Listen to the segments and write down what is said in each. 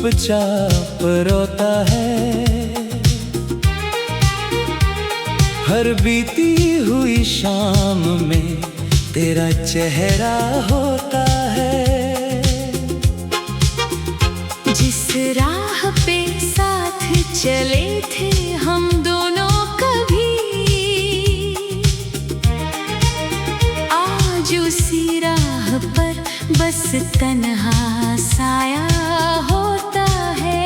चुपचाप रोता है। हर बीती हुई शाम में तेरा चेहरा होता है। जिस राह पे साथ चले थे हम दोनों कभी, आज उसी राह पर बस तन्हा साया होता है।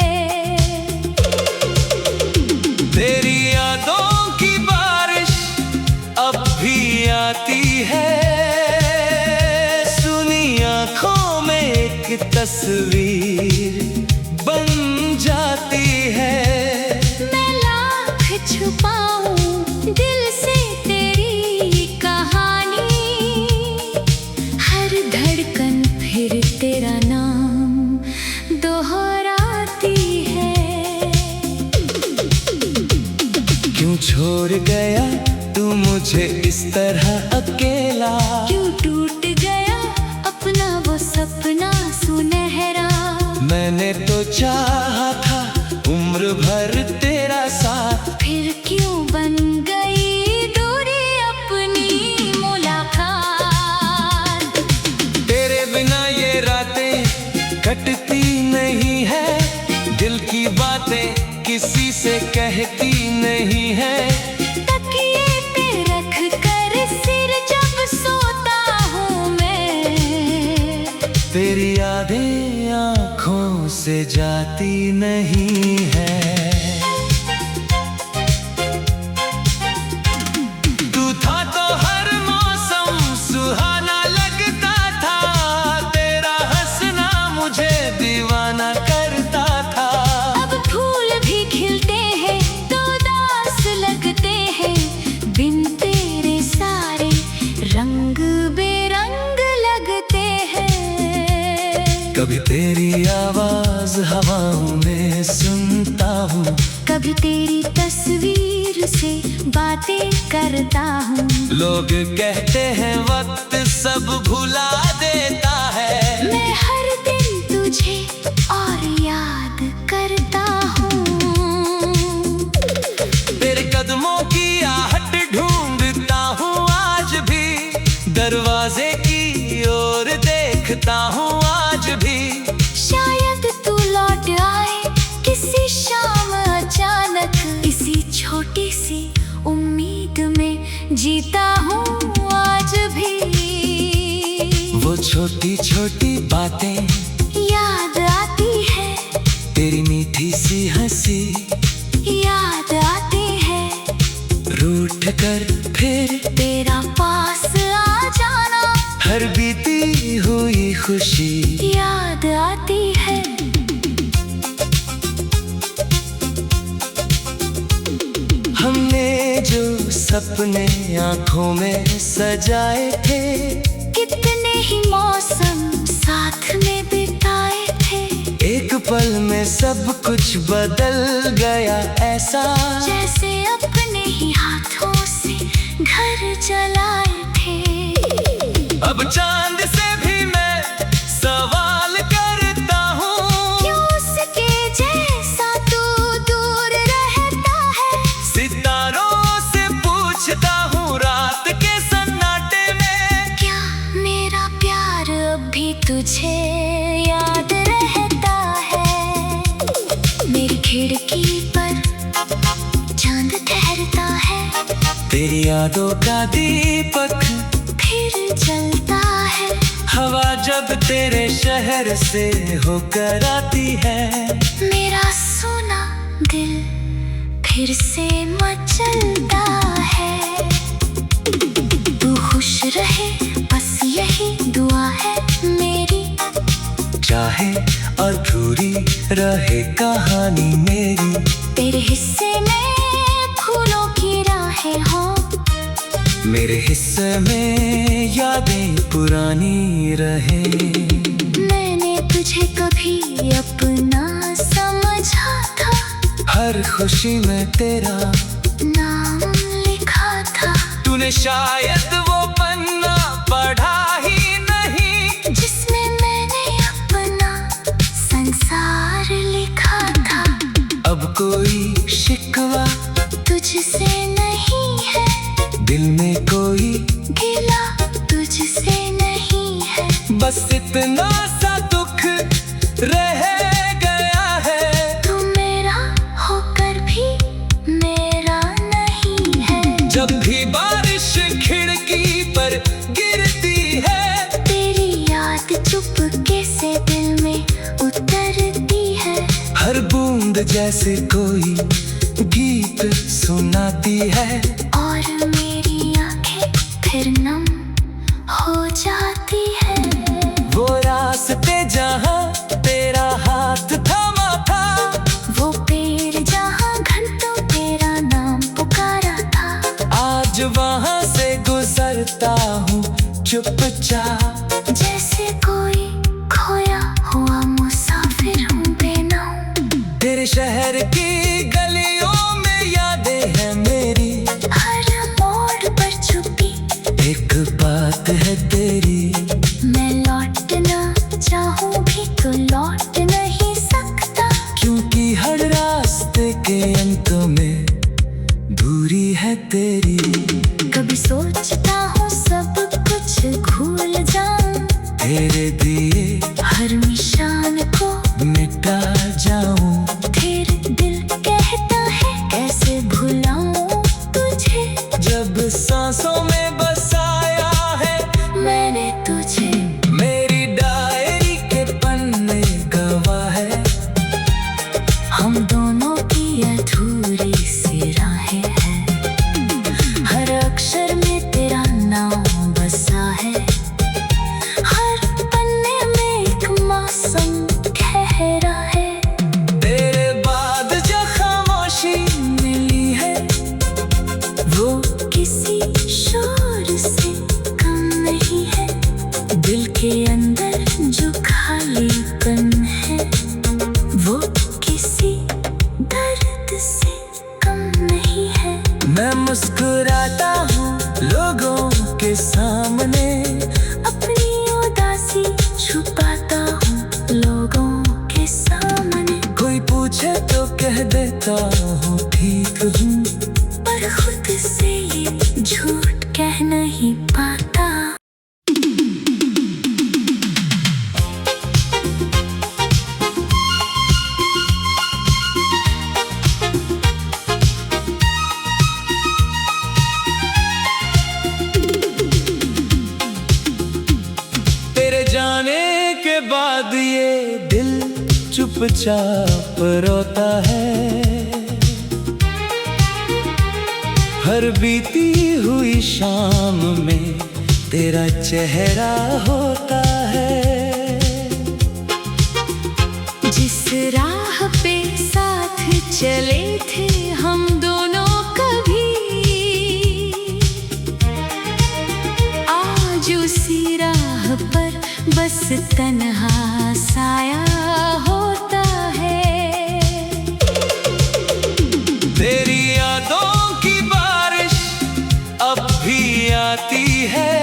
तेरी यादों की बारिश अब भी आती है, सुनी आँखों में एक तस्वीर बन जाती है। मैं लाख छुपाऊं दिल से तेरी कहानी, हर धड़कन फिर तेरा नाम दोहराती है। क्यों छोड़ गया तू मुझे इस तरह अकेला, क्यों टूट गया अपना वो सपना सुनहरा। मैंने तो चाहा था उम्र भर तेरा साथ, फिर क्यों बन गई दूरी अपनी मुलाकात। तेरे बिना ये रातें कटती नहीं है, दिल की बातें किसी से कहती नहीं है। तकिए पे रख कर सिर जब सोता हूँ मैं, तेरी यादें आँखों से जाती नहीं है। तू था तो हर मौसम सुहाना लगता था, तेरा हंसना मुझे दीवाना करता था। अब फूल भी खिलते हैं तो दास लगते हैं, बिन तेरे सारे रंग बेरंग लगते हैं। कभी तेरी आवाज हवाओं में सुनता हूँ, कभी तेरी तस्वीर से बातें करता हूँ। लोग कहते हैं वक्त सब भुला देता है, मैं हर दिन तुझे और याद करता हूँ। तेरे कदमों की आहट ढूंढता हूँ आज भी, दरवाजे की ओर देखता हूँ आज भी। शायद तू लौट आए किसी शाम अचानक, इसी छोटी सी उम्मीद में जीता हूँ आज भी। वो छोटी छोटी बातें याद आती है, तेरी मीठी सी हंसी याद आती है, रूठ कर फिर तेरा पास आ जाना, हर बीती हुई खुशी याद आती है। हमने जो सपने आँखों में सजाए थे, कितने ही मौसम साथ में बिताए थे, एक पल में सब कुछ बदल गया ऐसा, जैसे अपने ही हाथों से घर जलाए थे। अब चांद से भी मैं सवाल करता हूँ, क्यों उसके जैसा तू दूर रहता है। सितारों से पूछता हूँ रात के सन्नाटे में, क्या मेरा प्यार अब भी तुझे याद रहता है। मेरी खिड़की पर चांद ठहरता है, तेरी यादों का दीपक फिर जलता है। हवा जब तेरे शहर से होकर आती है, मेरा सोना दिल फिर से मचलता है। तू खुश रहे बस यही दुआ है मेरी, चाहे अधूरी रहे कहानी मेरी। तेरे हिस्से में फूलों की राहें हों, मेरे हिस्से में यादें पुरानी रहे। मैंने तुझे कभी अपना समझा था, हर खुशी में तेरा नाम लिखा था। तूने शायद वो पन्ना पढ़ा ही नहीं, जिसमें मैंने अपना संसार बस इतना सा दुख रह गया है। तू मेरा होकर भी मेरा नहीं है। जब भी बारिश खिड़की पर गिरती है, तेरी याद चुपके से दिल में उतरती है। हर बूंद जैसे कोई गीत सुनाती है। और मेरी आंखें फिर नम हो जाती है। वो रास्ते जहाँ तेरा हाथ थामा था, वो पेड़ जहाँ घंटों तेरा नाम पुकारा था, आज वहाँ से गुजरता हूँ चुपचाप। जैसे कोई खोया हुआ मुसाफिर हूँ बेनाम। तेरे शहर की गलियों में यादें हैं मेरी, हर मोड़ पर छुपी एक बात है तेरी। मैं लौटना चाहूँ भी तो लौट नहीं सकता, क्योंकि हर रास्ते के अंत में दूरी है तेरी। कभी सोचता हूँ सब कुछ भूल जाऊं, तेरे दिए हर निशान को मिटा जाऊं। फिर दिल कहता है कैसे भुलाऊं तुझे। जब सांसों में बसाया है मैंने तुझे, मेरी डायरी के पन्ने गवाह है। हम दोनों की अधूरी सी राहें हैं। हर अक्षर में तेरा नाम बसा है। हर पन्ने में एक मौसम ठहरा है। तेरे बाद जो खामोशी मिली है, वो किसी शोर से कम नहीं है। दिल के अंदर जो खालीपन है, वो किसी दर्द से कम नहीं है। मैं मुस्कुराता हूँ लोगों के सामने, अपनी उदासी छुपाता हूँ लोगों के सामने। कोई पूछे तो कह देता हूँ ठीक हूँ, पर खुद से ये झूठ कह नहीं पाता। तेरे जाने के बाद ये दिल चुपचाप रोता है। हर बीती हुई शाम में तेरा चेहरा होता है। जिस राह पे साथ चले थे हम दोनों कभी, आज उसी राह पर बस तन्हा साया होता है। तेरी यादों की बारिश अब भी आती है,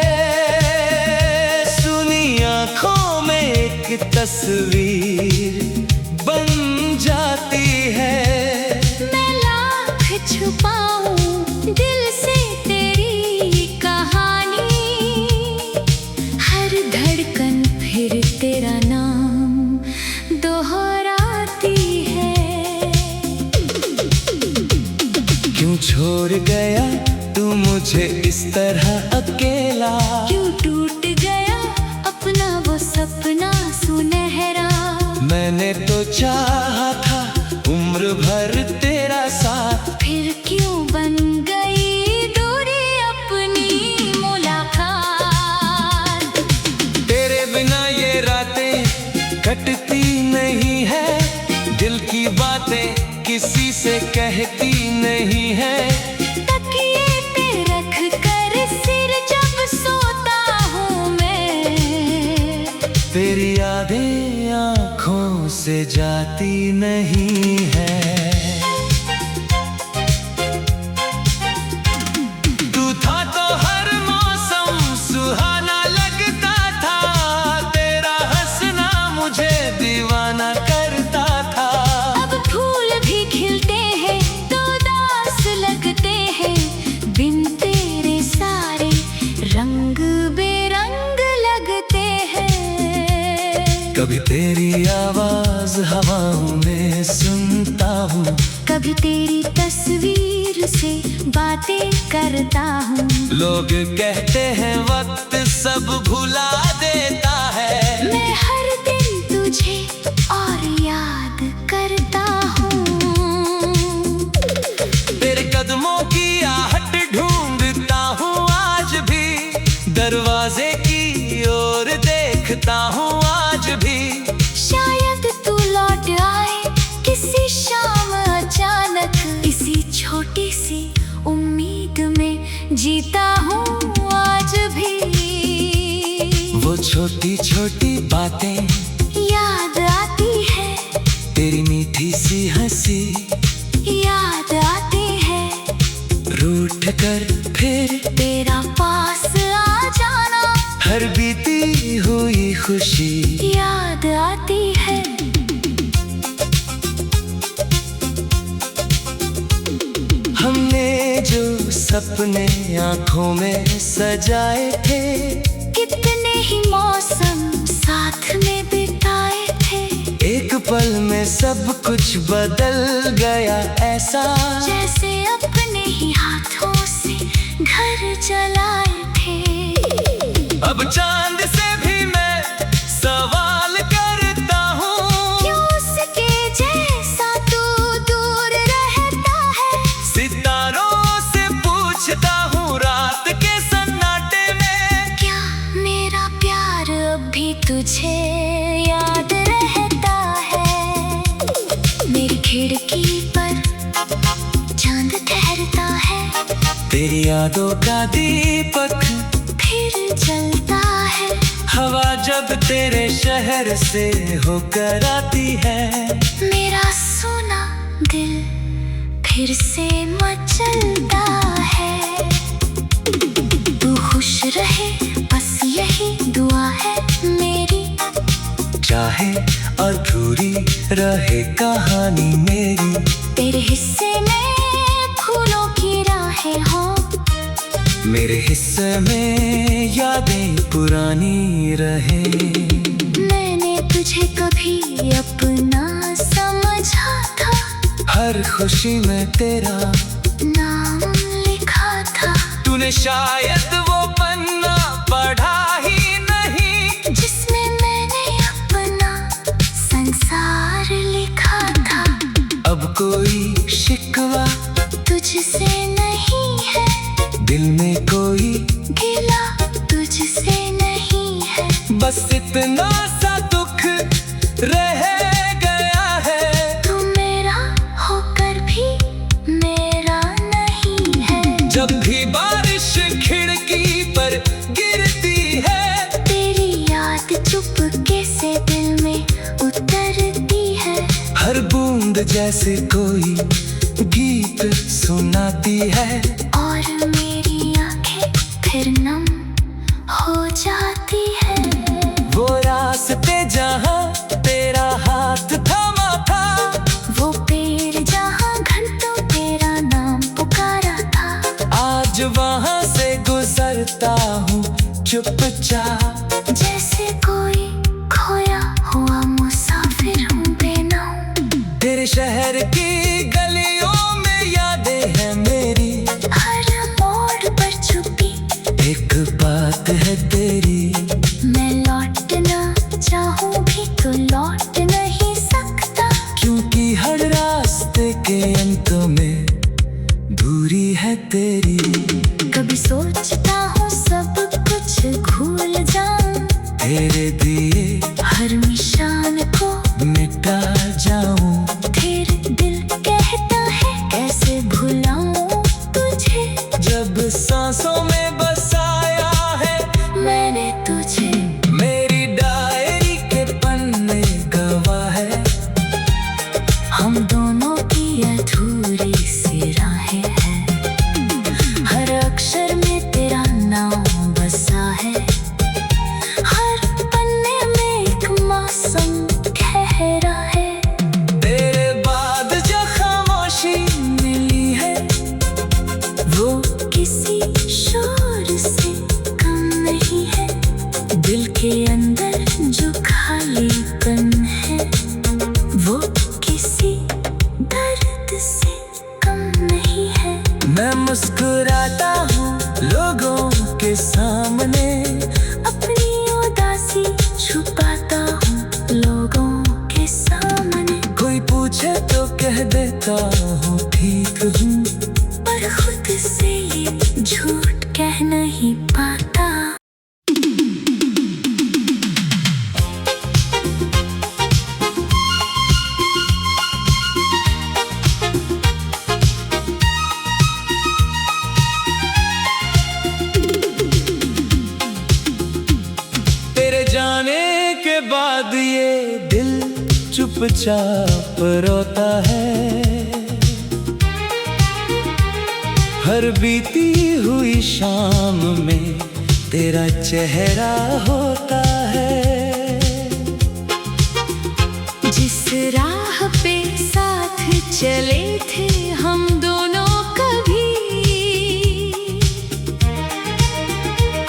सुनी आँखों में एक तस्वीर बन जाती है। मैं लाख छुपाऊं दिल से तेरी कहानी, हर धड़कन फिर तेरा नाम दोहराती है। क्यों छोड़ गया तू मुझे इस तरह अकेला, क्यों टूट गया अपना वो सपना सुनहरा। मैंने तो चाहा था उम्र भर तेरा साथ, फिर क्यों बन गई दूरी अपनी मुलाकात। तेरे बिना ये रातें कटती नहीं है, दिल की बातें किसी से कहती नहीं है। तकिए पे रख कर सिर जब सोता हूँ मैं, तेरी यादें आँखों से जाती नहीं है। तू था तो हर मौसम सुहाना लगता था, तेरा हंसना मुझे दीवाना करता था। अब फूल भी खिलते हैं तो उदास लगते हैं, बिन तेरे सारे रंग बेरंग लगते हैं। कभी तेरी आवाज हवाओं में सुनता हूँ, कभी तेरी तस्वीर से बातें करता हूँ। लोग कहते हैं वक्त सब भुला देता है, मैं हर दिन तुझे और याद करता हूँ। तेरे कदमों की आहट ढूंढता हूँ आज भी, दरवाजे की ओर देखता हूँ आज भी। शायद तू लौट आए किसी शाम अचानक, इसी छोटी सी उम्मीद में जीता हूँ आज भी। वो छोटी छोटी बातें याद आती है, तेरी मीठी सी हंसी याद आती है, रूठ कर फिर तेरा पास आ जाना, हर बीती हुई खुशी याद आती है। हमने जो सपने आंखों में सजाए थे, कितने ही मौसम साथ में बिताए थे, एक पल में सब कुछ बदल गया ऐसा, जैसे अपने ही हाथों से घर चलाए थे। अब चांद से भी मैं सवाल करता हूँ, क्यों उसके जैसा तू दूर रहता है। सितारों से पूछता हूँ रात के सन्नाटे में, क्या मेरा प्यार अब भी तुझे याद रहता है। मेरी खिड़की पर चांद ठहरता है, तेरी यादों का दीपक फिर जलता है। हवा जब तेरे शहर से होकर आती है, मेरा सोना दिल फिर से मचलता है। तू खुश रहे बस यही दुआ है मेरी, चाहे अधूरी रहे कहानी मेरी, तेरे हिस्से में फूलों की राहें हो, मेरे हिस्से में यादें पुरानी रहे। मैंने तुझे कभी अपना समझा था, हर खुशी में तेरा नाम लिखा था, तूने शायद वो पन्ना पढ़ा ही नहीं, जिसमें मैंने अपना संसार लिखा था। अब कोई शिकवा तुझसे नहीं है, दिल में कोई गिला तुझसे नहीं है, बस इतना सा दुख रह गया है, तू मेरा होकर भी मेरा नहीं है। जब भी बारिश खिड़की पर गिरती है, तेरी याद चुपके से दिल में उतरती है, हर बूंद जैसे कोई गीत सुनाती है, और मेरी आंखें फिर नम हो जाती है। वो रास्ते जहाँ तेरा हाथ थामा था, वो पेड़ जहाँ घंटों तेरा नाम पुकारा था, आज वहाँ से गुजरता हूँ चुपचाप, जैसे कोई खोया हुआ मुसाफिर हूँ बेनाम। तेरे शहर की गलियों में यादें हैं मेरी, हर मोड़ पर छुपी एक बात है तेरी, मैं लौटना चाहूँ भी तो लौट नहीं सकता, क्योंकि हर रास्ते के अंत में दूरी है तेरी। कभी सोचता हूँ सब कुछ भूल जाऊं, तेरे दिए हर निशान को मिटा जाऊं, फिर दिल कहता है कैसे भुलाऊं तुझे, जब सांसों में बसाया है मैंने तुझे। मेरी डायरी के पन्ने गवाह है, हम दोनों की अधूरी सी राहें हैं, हर अक्षर में तेरा नाम बसा है, हर पन्ने में एक मौसम ठहरा है। तेरे बाद जो खामोशी मिली है, वो किसी शोर से कम नहीं है, दिल के अंदर जो खाली खालीपन है वो किसी दर्द से कम नहीं है। मैं मुस्कुराता हूँ लोगों के सामने, अपनी उदासी छुपाता हूँ लोगों के सामने। कोई पूछे तो कह देता हूँ ठीक हूँ, पर खुद से ये झूठ कह नहीं पाता। तेरे जाने के बाद ये दिल चुपचाप रोता है। हर बीती हुई शाम में तेरा चेहरा होता है। जिस राह पे साथ चले थे हम दोनों कभी,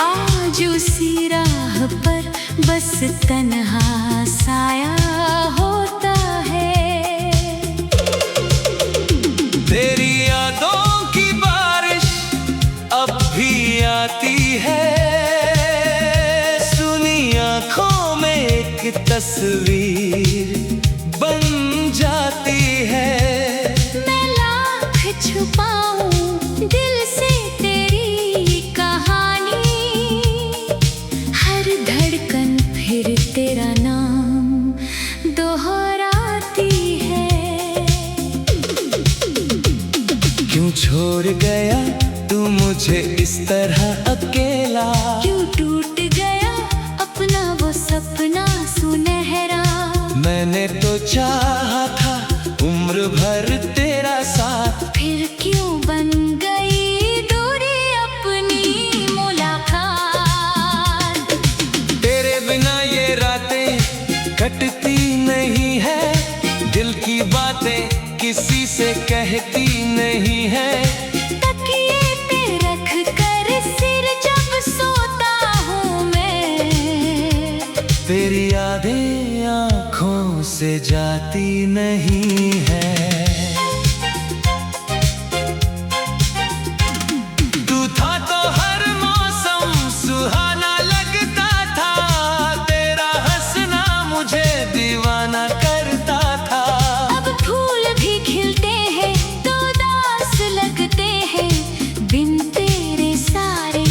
आज उसी राह पर बस तन्हा साया होता है। तेरी यादों की बारिश अब भी आती है, सुनी आँखों में एक तस्वीर बन जाती है। मैं लाख छुपाऊं दिल से तेरी कहानी, हर धड़कन फिर तेरा नाम दोहराती है। क्यों छोड़ गया तू मुझे इस तरह अकेला, क्यों टूट गया अपना वो सपना सुनहरा। मैंने तो चाहा था उम्र भर तेरा साथ, फिर क्यों बन गई दूरी अपनी मुलाकात। तेरे बिना ये रातें कटती नहीं है, दिल की बातें किसी से कहती नहीं है। तकिए पे रख कर सिर जब सोता हूँ मैं, तेरी यादें आँखों से जाती नहीं है। तू था तो हर मौसम सुहाना लगता था, तेरा हंसना मुझे दीवाना करता था। अब फूल भी खिलते हैं तो उदास लगते हैं, बिन तेरे सारे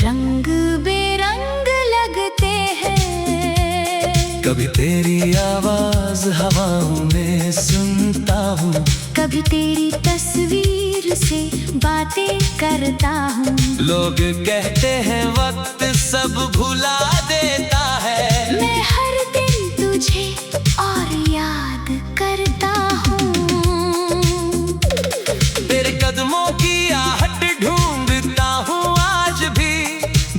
रंग बेरंग लगते हैं। कभी तेरी आवाज हवाओं में सुनता हूँ, कभी तेरी तस्वीर से बातें करता हूँ। लोग कहते हैं वक्त सब भुला देता है, मैं हर दिन तुझे और याद करता हूँ। तेरे कदमों की आहट ढूंढता हूँ आज भी,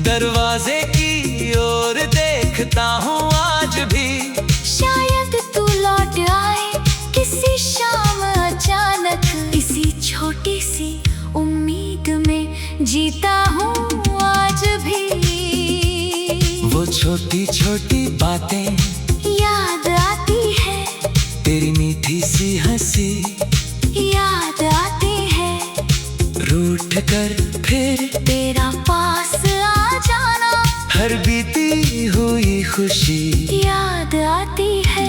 दरवाजे की ओर देखता हूँ आज भी। शायद तू लौट आए किसी शाम अचानक, इसी छोटी सी उम्मीद में जीता हूँ आज भी। वो छोटी छोटी बातें याद आती है, तेरी मीठी सी हंसी याद आती है। रूठ कर फिर तेरा पास आ जाना, हर बीती हुई खुशी याद आती है।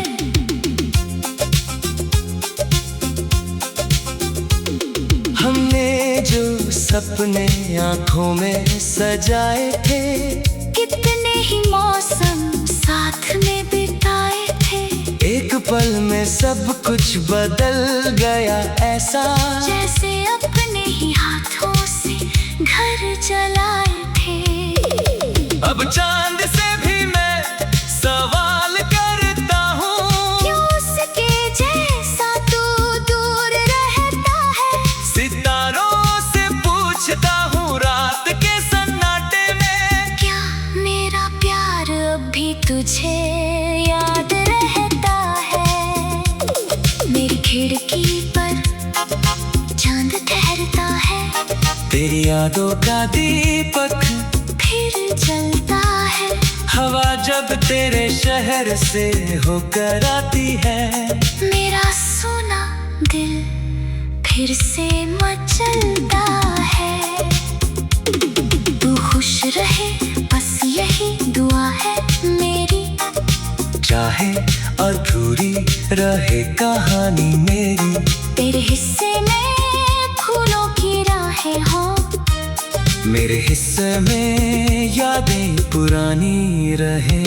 हमने जो सपने आँखों में सजाए थे, कितने ही मौसम साथ में बिताए थे। एक पल में सब कुछ बदल गया ऐसा, जैसे अपने ही हाथों से घर जलाए थे। अब चांद से भी मैं सवाल करता हूँ, क्यों उसके जैसा तू दूर रहता है। सितारों से पूछता हूँ रात के सन्नाटे में, क्या मेरा प्यार अब भी तुझे याद रहता है। मेरी खिड़की पर चांद ठहरता है, तेरी यादों का दीपक फिर जलता है। हवा जब तेरे शहर से होकर आती है, मेरा सोना दिल फिर से मचलता है। तू खुश रहे बस यही दुआ है मेरी, चाहे अधूरी रहे कहानी मेरी। तेरे हिस्से में फूलों की राहें हो, मेरे हिस्से में यादें पुरानी रहे।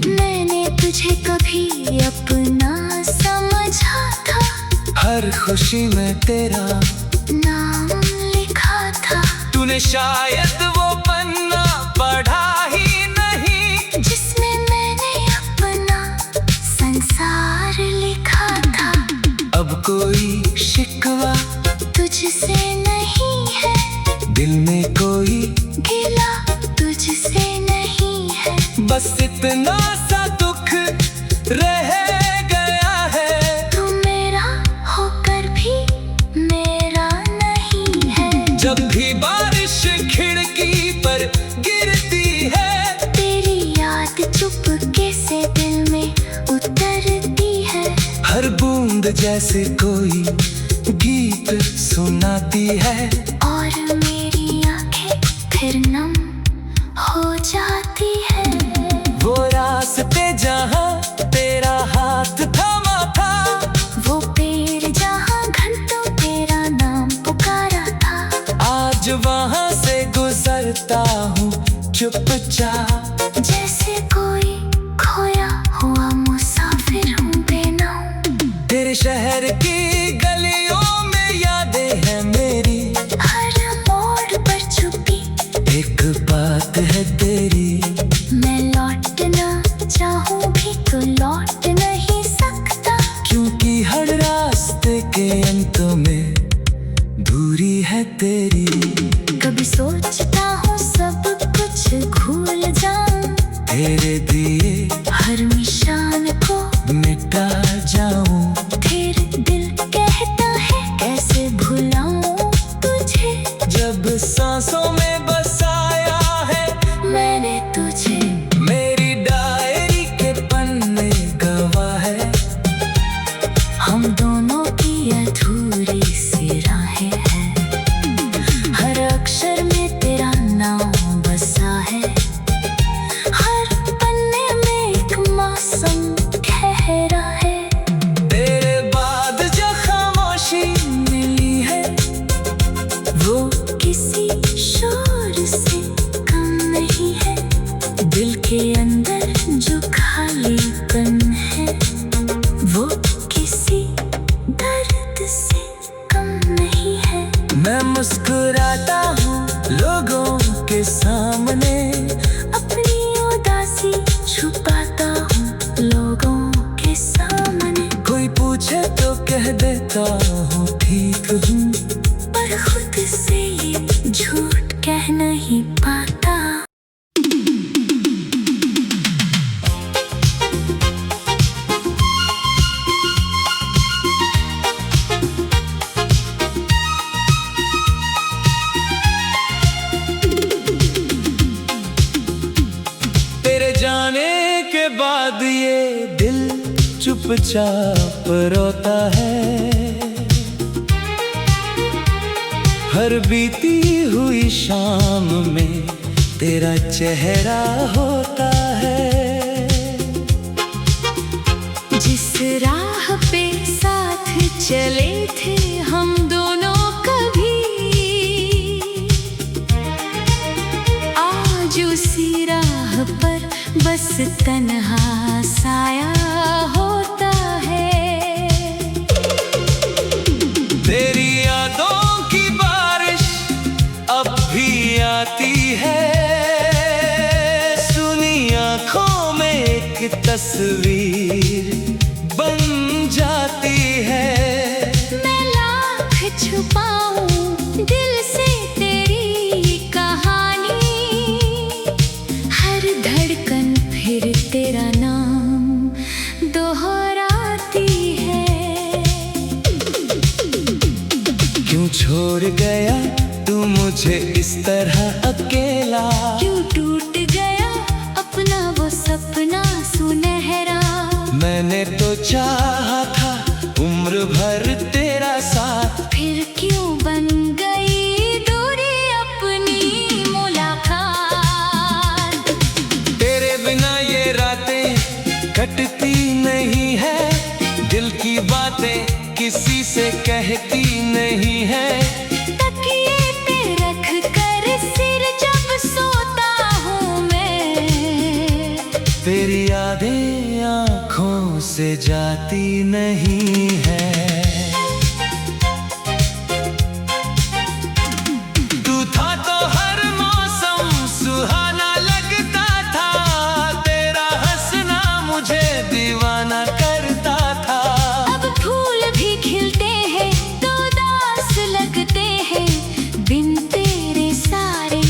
मैंने तुझे कभी अपना समझा था, हर खुशी में तेरा नाम लिखा था। तूने शायद वो पन्ना पढ़ा ही नहीं, जिसमें मैंने अपना संसार लिखा था। अब कोई शिकवा तुझसे नहीं है, दिल में कोई गिला तुझसे नहीं है। बस इतना सा दुख रह गया है, तू मेरा होकर भी मेरा नहीं है। जब भी बारिश खिड़की पर गिरती है, तेरी याद चुपके से दिल में उतरती है। हर बूंद जैसे कोई गीत सुनाती है, और मेरी आंखें फिर नम हो जाती है। वो रास्ते जहाँ तेरा हाथ थामा था, वो पेड़ जहाँ घंटों तेरा नाम पुकारा था। आज वहाँ से गुजरता हूँ चुपचाप, जैसे कोई खोया हुआ मुसाफिर हूँ बेनाम। तेरे शहर की गलियों में यादें हैं मेरी, हर मोड़ पर छुपी एक बात है तेरी। मैं लौटना चाहूँ भी तो लौट नहीं सकता, क्योंकि हर रास्ते के अंत में दूरी है तेरी। कभी सोचता हूँ सब कुछ भूल जाऊं, तेरे दिए हर निशान को मिटा जाऊं, फिर दिल कहता है कैसे भुलाऊं तुझे। जब सांसों में बसाया है मैंने तुझे, मेरी डायरी के पन्ने गवाह है, हम दोनों की अधूरी सी राहें हैं। हर अक्षर में तेरा नाम बसा है, हर पन्ने में एक मौसम ठहरा है। तेरे बाद जो खामोशी मिली है, वो किसी शोर से कम नहीं है। दिल के अंदर जो खालीपन है, वो किसी दर्द से कम नहीं है। मैं मुस्कुराता हूँ लोगों के सामने, अपनी उदासी छुपाता हूँ लोगों के सामने। कोई पूछे तो कह देता हूँ ठीक हूँ, पर खुद से ये झूठ कह नहीं पाता। तेरे जाने के बाद ये दिल चुपचाप रोता है, हर बीती हुई शाम में तेरा चेहरा होता है। जिस राह पे साथ चले थे हम दोनों कभी, आज उसी राह पर बस तन्हा साया होता है। तेरी यादों की बारिश अब भी आती है, सुनी आँखों में एक तस्वीर बन जाती है। मैं लाख छुपाऊं दिल से तेरी कहानी, हर धड़कन फिर तेरा नाम दोहराती है। क्यों छोड़ गया तू मुझे इस तरह अकेला, क्यों टूट गया अपना चाहा था उम्र भर तेरा साथ, फिर क्यों बन गई दूरी अपनी मुलाकात। तेरे बिना ये रातें कटती नहीं है, दिल की बातें किसी से कहती नहीं है। तकिए पे रख कर सिर जब सोता हूँ मैं, तेरी यादें आँखों से जाती नहीं है। तू था तो हर मौसम सुहाना लगता था, तेरा हंसना मुझे दीवाना करता था। अब फूल भी खिलते हैं तो उदास लगते हैं, बिन तेरे सारे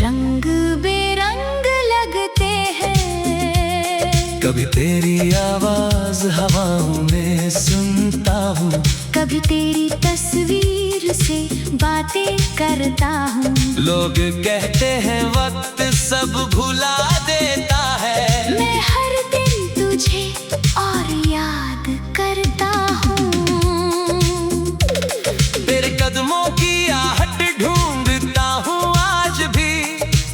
रंग बेरंग लगते हैं। कभी तेरी आवाज हवाओं में सुनता हूँ, कभी तेरी तस्वीर से बातें करता हूँ। लोग कहते हैं वक्त सब भुला देता है, मैं हर दिन तुझे और याद करता हूँ। तेरे कदमों की आहट ढूंढता हूँ आज भी,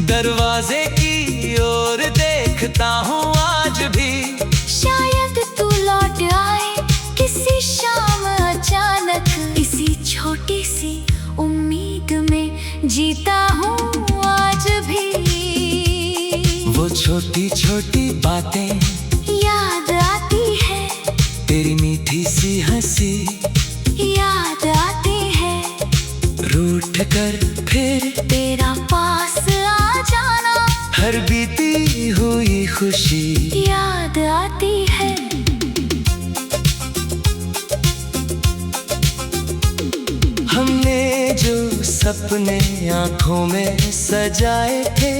दरवाजे की ओर देखता हूँ आज भी। शायद तू लौट आए किसी शाम अचानक, इसी छोटी सी उम्मीद में जीता हूँ आज भी। वो छोटी छोटी बातें याद आती है, तेरी मीठी सी हंसी याद आती है, रूठ कर फिर तेरा पास आ जाना, हर बीती हुई खुशी याद आती है। हमने जो सपने आंखों में सजाए थे,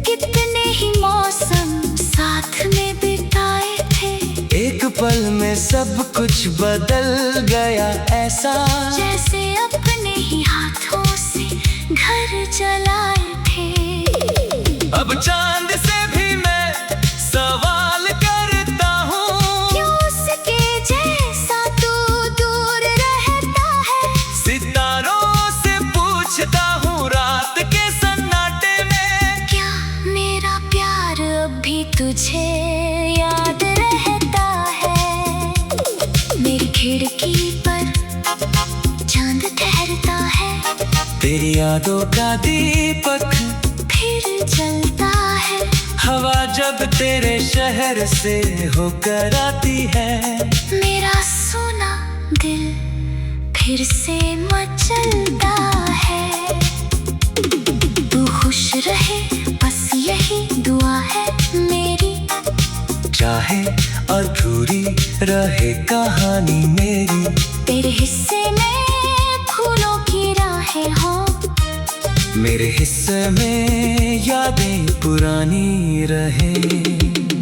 कितने ही मौसम साथ में बिताए थे, एक पल में सब कुछ बदल गया ऐसा, जैसे अपने ही हाथों से घर जलाए थे। अब चांद से भी मैं सवाल करता हूँ, क्यों उसके जैसा तू दूर रहता है। सितारों से पूछता हूँ रात के सन्नाटे में, क्या मेरा प्यार अब भी तुझे याद रहता है। मेरी खिड़की पर चांद ठहरता है, तेरी यादों का दीपक फिर जलता है। हवा जब तेरे शहर से होकर आती है, मेरा सोना दिल फिर से मचलता है। तू खुश रहे बस यही दुआ है मेरी, चाहे अधूरी रहे कहानी मेरी। तेरे हिस्से में फूलों की राहें हो, मेरे हिस्से में यादें पुरानी रहे।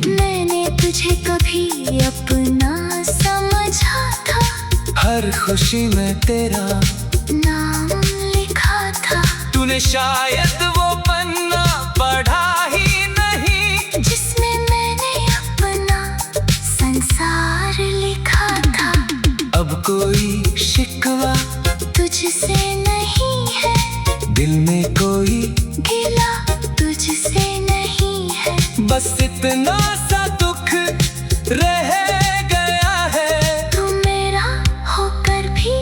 मैंने तुझे कभी अपना समझा था, हर खुशी में तेरा नाम लिखा था। तूने शायद वो पन्ना पढ़ा ही नहीं, जिसमें मैंने अपना संसार लिखा था। अब कोई शिकवा तुझसे नहीं है, दिल में कोई गिला तुझसे नहीं है। बस इतना सा दुख रह गया है, तू मेरा होकर भी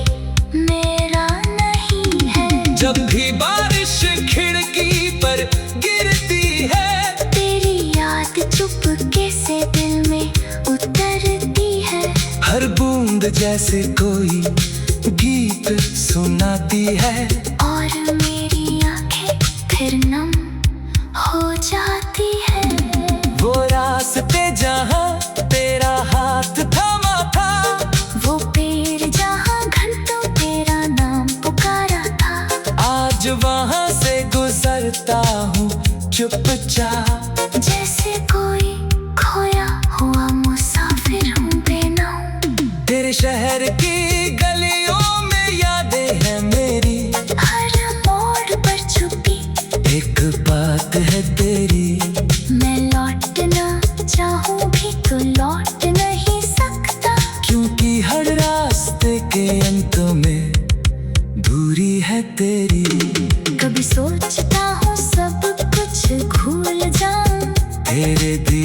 मेरा नहीं है। जब भी बारिश खिड़की पर गिरती है, तेरी याद चुपके से दिल में उतरती है। हर बूंद जैसे कोई गीत सुनाती है, और मेरी आंखें फिर नम हो जाती है। वो रास्ते जहाँ तेरा हाथ थामा था, वो पेड़ जहाँ घंटों तेरा नाम पुकारा था, आज वहाँ से गुजरता हूँ चुपचाप। जैसे कोई खोया हुआ मुसाफिर हूँ बेनाम। तेरे शहर की गलियों में यादें हैं मेरी, हर मोड़ पर छुपी एक बात है तेरी। मैं लौटना चाहूँ भी तो लौट नहीं सकता।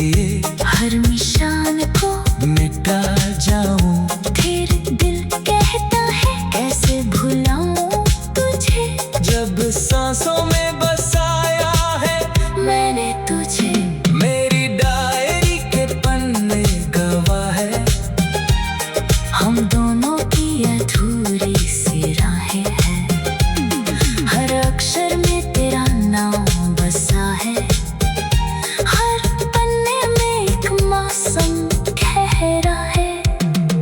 लिए हर निशान को मिटा जाऊं। फिर दिल कहता है कैसे भुलाऊं तुझे, जब सांसों में बसाया है मैंने तुझे। मेरी डायरी के पन्ने गवाह है, हम दोनों की अधूरी सी राहें हैं। हर अक्षर में तेरा नाम बसा है, हर पन्ने में एक मौसम ठहरा है।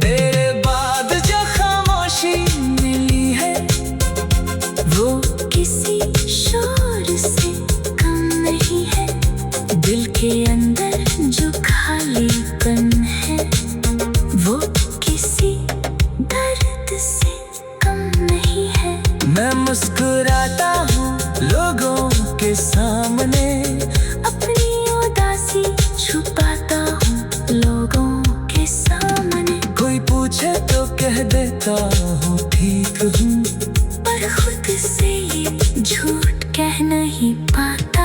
तेरे बाद जो खामोशी मिली है वो किसी शोर से कम नहीं है। दिल के अंदर जो खालीपन है वो किसी दर्द से कम नहीं है। मैं मुस्कुराता हूँ लोगों के सामने, अपनी उदासी छुपाता हूँ लोगों के सामने। कोई पूछे तो कह देता हूँ ठीक हूँ, पर खुद से ये झूठ कह नहीं पाता।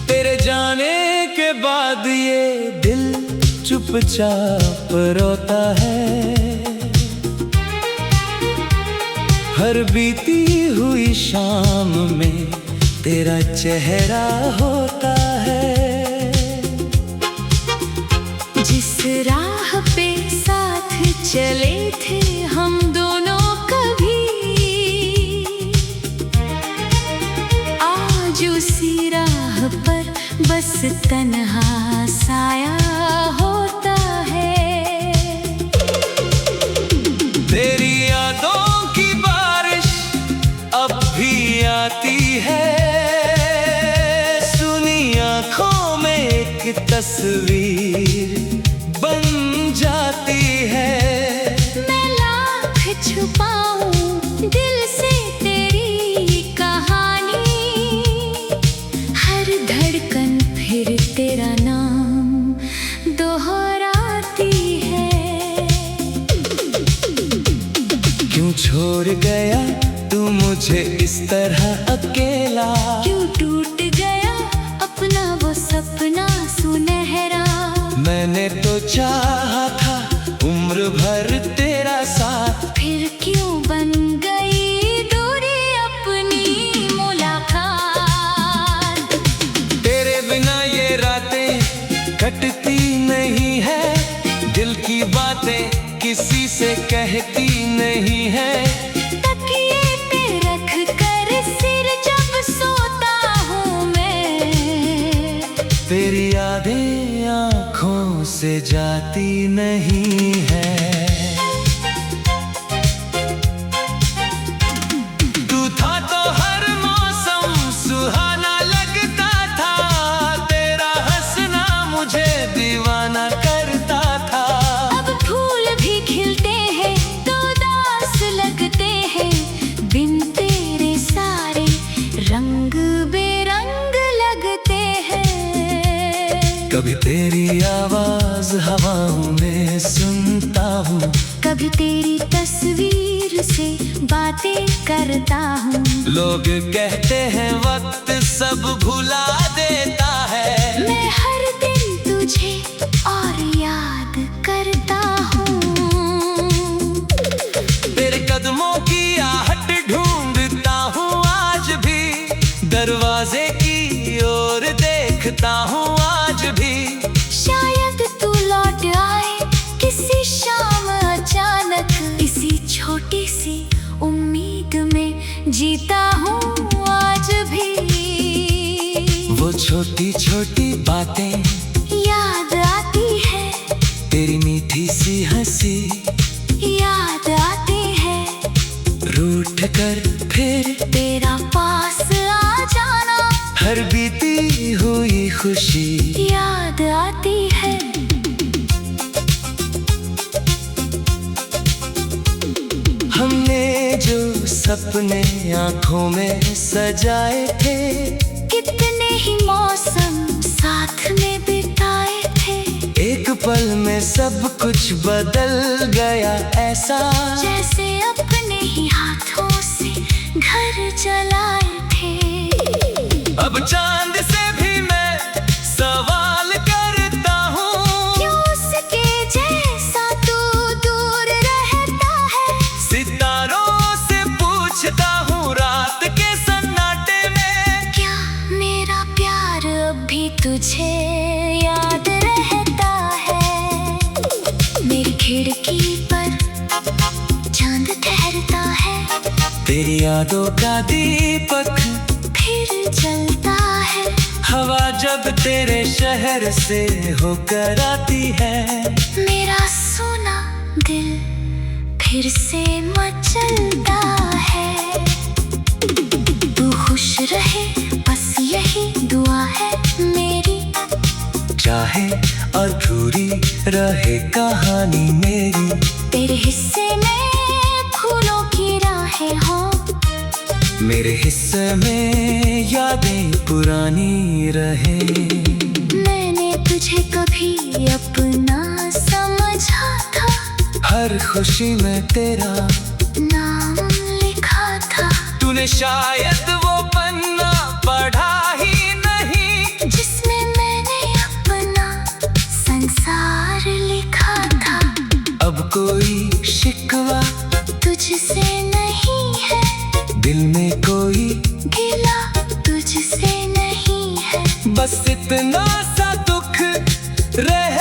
तेरे जाने के बाद ये दिल चुपचाप रोता है। हर बीती हुई शाम में तेरा चेहरा होता है। जिस राह पे साथ चले थे हम दोनों कभी, आज उसी राह पर बस तन्हा साया होता है। तेरी यादों की बारिश अब भी आती है, सुनी आँखों में एक तस्वीर बन जाती है। मैं लाख छुपाऊं दिल से तेरी कहानी, हर धड़कन फिर तेरा नाम दोहराती है। क्यों छोड़ गया तू मुझे इस तरह अकेला, क्यों टूट गया अपना वो सपना सुनहरा। मैंने तो चाहा था उम्र भर तेरा साथ, फिर क्यों बन गई दूरी अपनी मुलाकात। तेरे बिना ये रातें कटती नहीं है, दिल की बातें किसी से कहती नहीं है। तकिए पे रख कर सिर जब सोता हूँ मैं, तेरी यादें आँखों से जाती नहीं है। तू था तो हर मौसम सुहाना लगता था, तेरा हंसना मुझे दीवाना करता था। अब फूल भी खिलते हैं तो उदास लगते हैं, बिन तेरे सारे रंग बेरंग लगते हैं। कभी तेरी आवाज हवाओं में सुनता हूँ, कभी तेरी तस्वीर से बातें करता हूँ। लोग कहते हैं वक्त सब भुला देता है, मैं हर दिन तुझे और याद करता हूँ। तेरे कदमों की आहट ढूंढता हूँ आज भी, दरवाजे की ओर देखता हूँ आज भी। शायद तू लौट आए किसी शाम अचानक, इसी छोटी सी उम्मीद में जीता हूँ आज भी। वो छोटी छोटी बातें याद आती है, तेरी मीठी सी हंसी याद आती है। रूठ कर फिर तेरा पास आ जाना, हर बीती हुई खुशी याद आती है। हमने जो सपने आँखों में सजाए थे, कितने ही मौसम साथ पल में सब कुछ बदल गया, ऐसा जैसे अपने ही हाथों से घर चलाए थे। अब चांद से भी मैं सवाल करता हूँ, क्यों उसके जैसा तू दूर रहता है। सितारों से पूछता हूँ रात के सन्नाटे में, क्या मेरा प्यार अब भी तुझे याद रहता है। मेरी खिड़की पर चांद ठहरता है, तेरी यादों का दीपक फिर जलता है। हवा जब तेरे शहर से होकर आती है, मेरा सोना दिल फिर से मचलता है। तू खुश रहे बस यही दुआ है मेरी, चाहे अधूरी रहे कहानी मेरी। तेरे हिस्से में फूलों की राहें हों, मेरे हिस्से में यादें पुरानी रहे। मैंने तुझे कभी अपना समझा था, हर खुशी में तेरा नाम लिखा था। तूने शायद वो पन्ना पढ़ा ही नहीं, जिसमें मैंने अपना संसार लिखा था। अब कोई शिकवा तुझसे नहीं है, दिल में कोई गिला तुझसे नहीं है। बस इतना सा दुख रह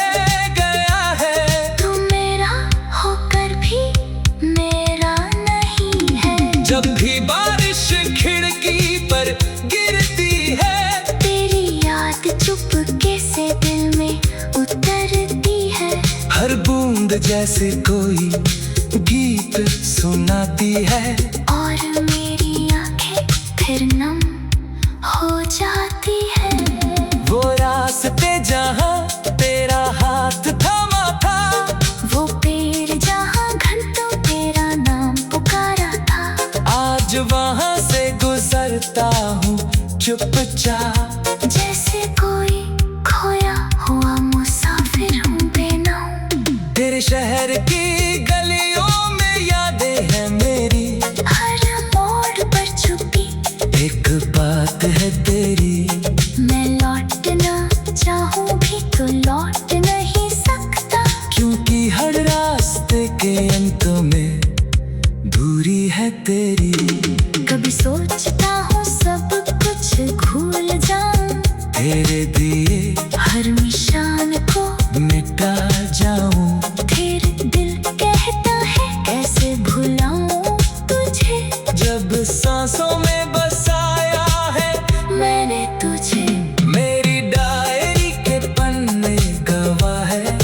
गया है, तू मेरा होकर भी मेरा नहीं है। जब भी बारिश खिड़की पर गिरती है, तेरी याद चुपके से दिल में उतरती है। हर बूंद जैसे कोई गीत सुनाती है, और मेरी आंखें फिर नम हो जाती है। वो रास्ते जहाँ तेरा हाथ थामा था, वो पेड़ जहाँ घंटों तेरा नाम पुकारा था। आज वहाँ से गुजरता हूँ चुपचाप, जैसे कोई खोया हुआ मुसाफिर हूँ बेनाम। तेरे शहर की गलियों में यादें हैं मेरी, हर मोड़ पर छुपी एक बात है तेरी। मैं लौटना चाहूँ भी तो लौट नहीं सकता, क्योंकि हर रास्ते के अंत में दूरी है तेरी। कभी सोचता हूँ सब कुछ भूल जाऊं, तेरे दिए हर निशान को मिटा जाऊं, फिर दिल कहता है कैसे भुलाऊं तुझे। जब सांसों में बसाया है मैंने तुझे, मेरी डायरी के पन्ने गवाह है,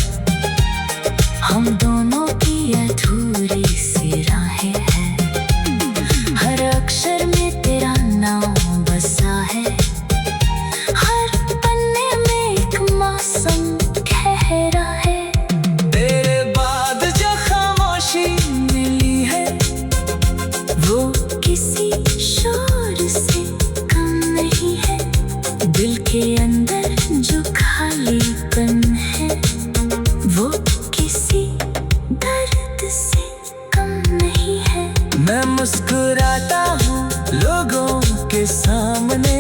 हम दोनों की अधूरी सी राहें हैं। हर अक्षर में तेरा नाम बसा है, हर पन्ने में एक मौसम ठहरा है। तेरे बाद जो खामोशी मिली है, वो किसी शोर से कम नहीं है। दिल के अंदर जो खालीपन है, वो किसी दर्द से कम नहीं है। मैं मुस्कुराता हूँ लोगों के सामने,